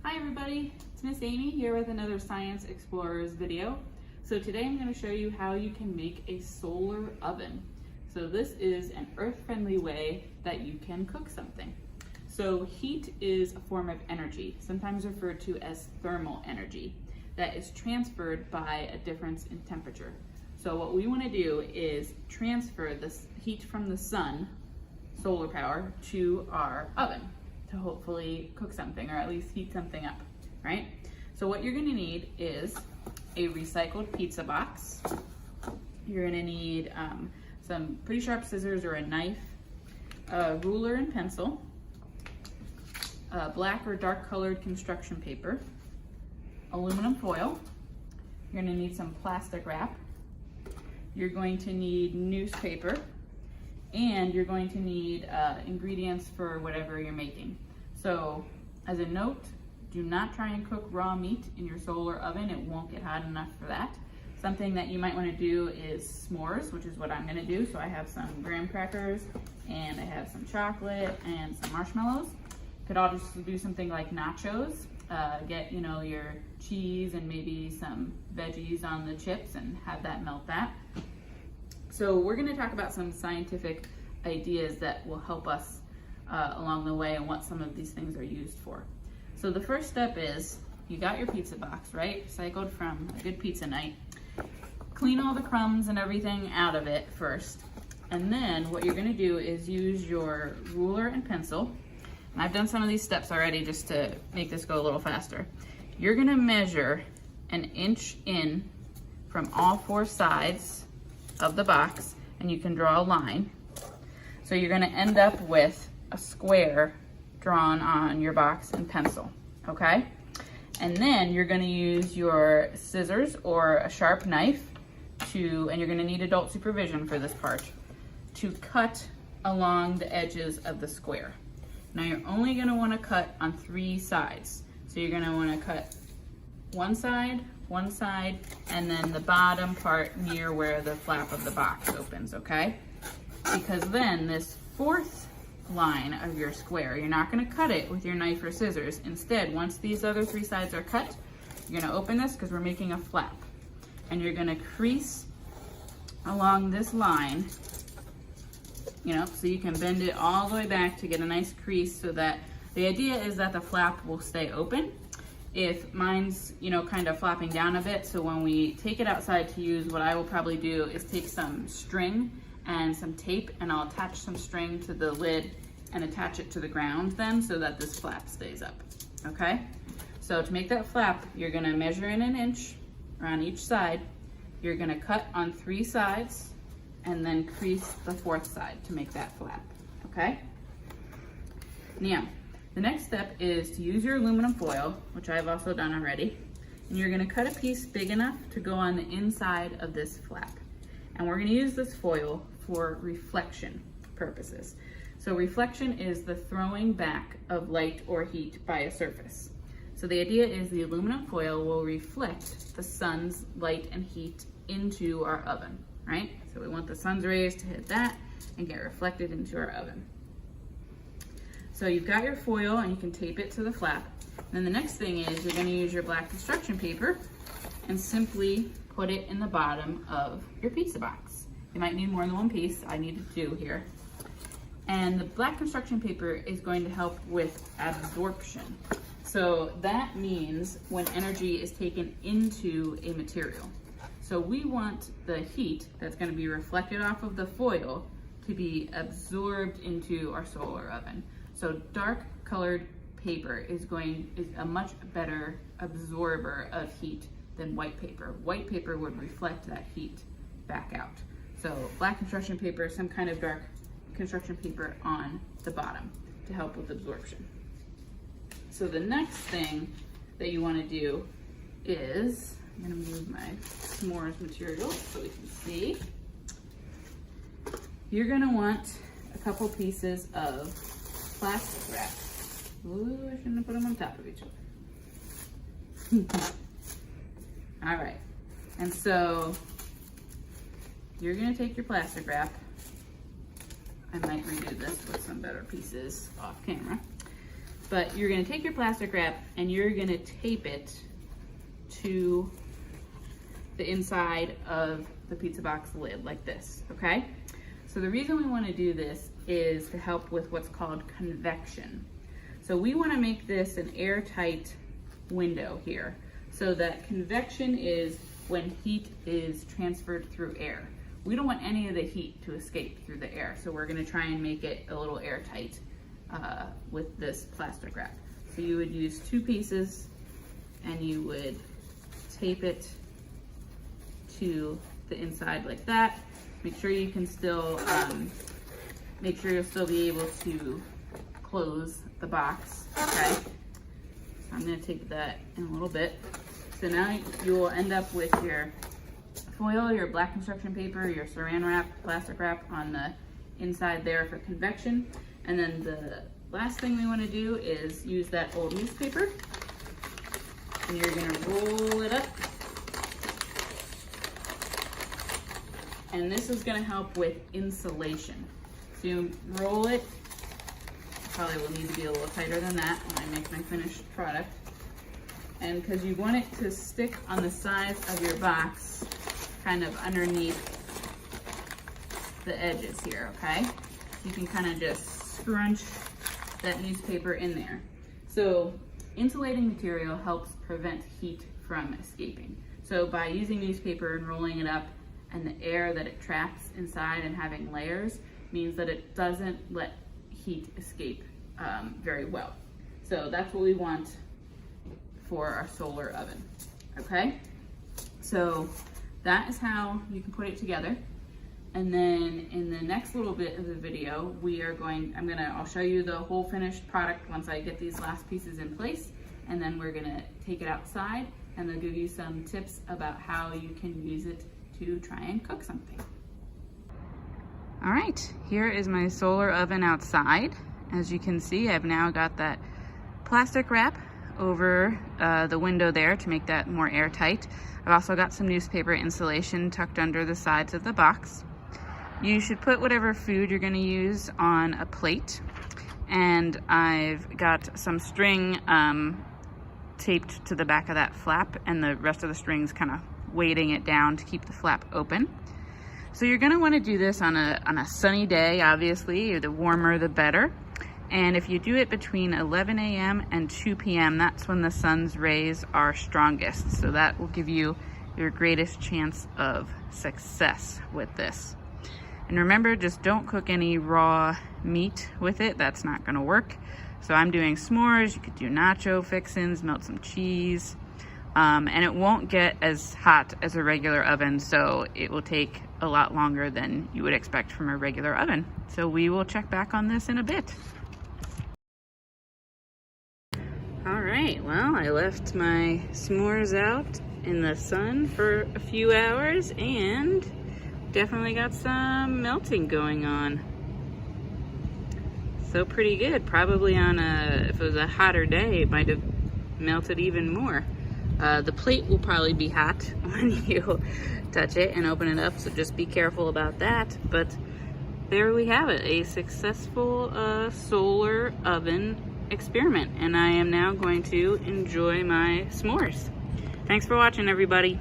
Hi everybody, it's Miss Amy here with another Science Explorers video. So today I'm going to show you how you can make a solar oven. So this is an earth-friendly way that you can cook something. So heat is a form of energy, sometimes referred to as thermal energy, that is transferred by a difference in temperature. So what we want to do is transfer this heat from the sun, solar power, to our oven to hopefully cook something or at least heat something up, right? So what you're gonna need is a recycled pizza box. You're gonna need some pretty sharp scissors or a knife, a ruler and pencil, black or dark colored construction paper, aluminum foil. You're gonna need some plastic wrap. You're going to need newspaper, and you're going to need ingredients for whatever you're making. So as a note, do not try and cook raw meat in your solar oven. It won't get hot enough for that. Something that you might want to do is s'mores, which is what I'm going to do. So I have some graham crackers and I have some chocolate and some marshmallows. You could all just do something like nachos. Get your cheese and maybe some veggies on the chips and have that melt that. So we're going to talk about some scientific ideas that will help us along the way and what some of these things are used for. So the first step is you got your pizza box, right? Recycled from a good pizza night. Clean all the crumbs and everything out of it first. And then what you're going to do is use your ruler and pencil. And I've done some of these steps already just to make this go a little faster. You're going to measure 1 inch in from all 4 sides of the box, and you can draw a line. So you're going to end up with a square drawn on your box and pencil, okay? And then you're going to use your scissors or a sharp knife and you're going to need adult supervision for this part, to cut along the edges of the square. Now you're only going to want to cut on 3 sides. So you're going to want to cut one side, and then the bottom part near where the flap of the box opens, okay? Because then this 4th line of your square, you're not going to cut it with your knife or scissors. Instead, once these other 3 sides are cut, you're going to open this because we're making a flap. And you're going to crease along this line, so you can bend it all the way back to get a nice crease, so that the idea is that the flap will stay open. If mine's, kind of flopping down a bit, so when we take it outside to use, what I will probably do is take some string and some tape, and I'll attach some string to the lid and attach it to the ground then, so that this flap stays up, okay? So to make that flap, you're gonna measure in 1 inch around each side. You're gonna cut on 3 sides and then crease the 4th side to make that flap, okay? Now, the next step is to use your aluminum foil, which I've also done already, and you're gonna cut a piece big enough to go on the inside of this flap. And we're gonna use this foil for reflection purposes. So reflection is the throwing back of light or heat by a surface. So the idea is the aluminum foil will reflect the sun's light and heat into our oven, right? So we want the sun's rays to hit that and get reflected into our oven. So you've got your foil and you can tape it to the flap. And then the next thing is you're going to use your black construction paper and simply put it in the bottom of your pizza box. You might need more than 1 piece. I needed 2 here. And the black construction paper is going to help with absorption. So that means when energy is taken into a material. So we want the heat that's going to be reflected off of the foil to be absorbed into our solar oven. So dark colored paper is a much better absorber of heat than white paper. White paper would reflect that heat back out. So black construction paper, some kind of dark construction paper on the bottom to help with absorption. So the next thing that you want to do is, I'm going to move my s'mores material so we can see. You're going to want a couple pieces of plastic wrap. Ooh, I shouldn't have put them on top of each other. All right, and so you're gonna take your plastic wrap. I might redo this with some better pieces off camera. But you're gonna take your plastic wrap and you're gonna tape it to the inside of the pizza box lid like this, okay? So the reason we wanna do this is to help with what's called convection. So we wanna make this an airtight window here, so that convection is when heat is transferred through air. We don't want any of the heat to escape through the air, so we're gonna try and make it a little airtight with this plastic wrap. So you would use 2 pieces and you would tape it to the inside like that. Make sure you can still, make sure you'll still be able to close the box, okay? So I'm gonna take that in a little bit. So now you will end up with your foil, your black construction paper, your saran wrap, plastic wrap on the inside there for convection. And then the last thing we want to do is use that old newspaper. And you're going to roll it up. And this is going to help with insulation. So you roll it. Probably will need to be a little tighter than that when I make my finished product. And because you want it to stick on the sides of your box, kind of underneath the edges here, okay? You can kind of just scrunch that newspaper in there. So insulating material helps prevent heat from escaping. So by using newspaper and rolling it up, and the air that it traps inside and having layers means that it doesn't let heat escape very well. So that's what we want for our solar oven, okay? So that is how you can put it together. And then in the next little bit of the video, I'll show you the whole finished product once I get these last pieces in place. And then we're gonna take it outside and they'll give you some tips about how you can use it to try and cook something. All right, here is my solar oven outside. As you can see, I've now got that plastic wrap over the window there to make that more airtight. I've also got some newspaper insulation tucked under the sides of the box. You should put whatever food you're gonna use on a plate. And I've got some string taped to the back of that flap, and the rest of the string's kind of weighting it down to keep the flap open. So you're gonna wanna do this on a sunny day, obviously. The warmer, the better. And if you do it between 11 a.m. and 2 p.m., that's when the sun's rays are strongest. So that will give you your greatest chance of success with this. And remember, just don't cook any raw meat with it. That's not gonna work. So I'm doing s'mores. You could do nacho fixins, melt some cheese. And it won't get as hot as a regular oven, so it will take a lot longer than you would expect from a regular oven. So we will check back on this in a bit. All right, well, I left my s'mores out in the sun for a few hours and definitely got some melting going on. So pretty good. Probably if it was a hotter day, it might have melted even more. The plate will probably be hot when you touch it and open it up, so just be careful about that. But there we have it, a successful solar oven experiment. And I am now going to enjoy my s'mores. Thanks for watching, everybody.